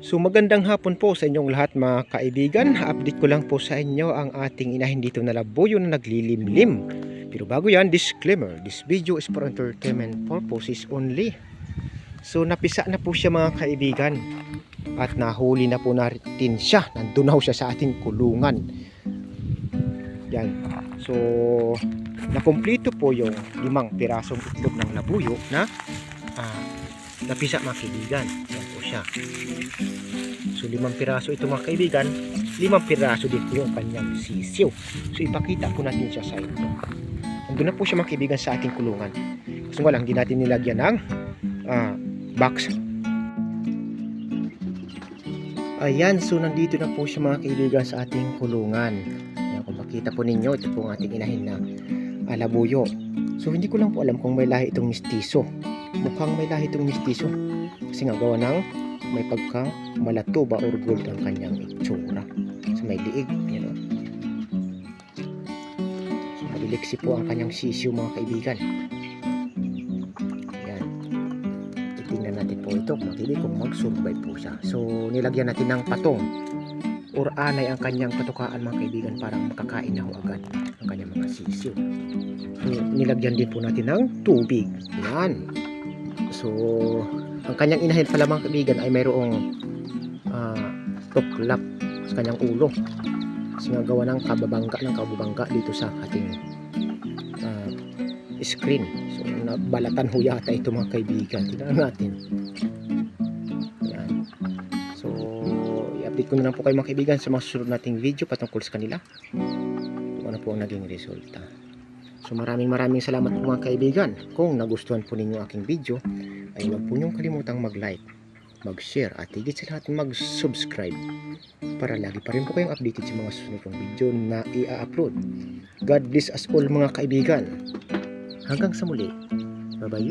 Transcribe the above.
So magandang hapon po sa inyong lahat mga kaibigan. Update ko lang po sa inyo ang ating inahin dito na labuyo na naglilimlim. Pero bago yan, disclaimer, this video is for entertainment purposes only. So napisa na po siya mga kaibigan. At nahuli na po natin siya. Nandun na siya sa ating kulungan. Yan. So nakumpleto po yung 5 pirasong itlog ng labuyo na napisa mga kaibigan. Yan po siya. So 5 piraso ito mga kaibigan, 5 piraso din po yung kanyang sisiw. So ipakita po natin siya sa inyo. Nandun na po siya mga kaibigan sa ating kulungan. Kasi nga lang, hindi natin nilagyan ng box. Ayan, so nandito na po siya mga kaibigan sa ating kulungan. Ayan, kung makita po ninyo, ito po ang ating inahin na labuyo. So hindi ko lang po alam kung may lahi itong mistiso. Mukhang may lahi itong mistiso. Kasi nga gawa ng may pagka malato ba or gold ang kanyang itsura. So may liig, you know. So maliliksi po ang kanyang sisiw mga kaibigan. Ayan. Titingnan natin po ito kung mag-survive po siya. So nilagyan natin ng patong or anay ang kanyang katukaan mga kaibigan para makakain na ho agad ang kanyang mga sisiw. So nilagyan din po natin ng tubig. Ayan. So ang kanyang inahin pala mga kaibigan ay mayroong tuklap sa kanyang ulo. Kasi nga gawa ng kababangga dito sa ating screen. So nabalatan ho yata ito mga kaibigan. Tingnan natin. Ayan. So i-update ko na lang po kayo mga kaibigan sa mga susunod nating video patungkol sa kanila. Kung ano po ang naging resulta. So maraming salamat po mga kaibigan. Kung nagustuhan po ninyo aking video, ay huwag po niyong kalimutang mag-like, mag-share at higit sa lahat mag-subscribe para lagi pa rin po kayong updated sa mga susunod kong video na i-upload. God bless us all mga kaibigan. Hanggang sa muli. Bye-bye.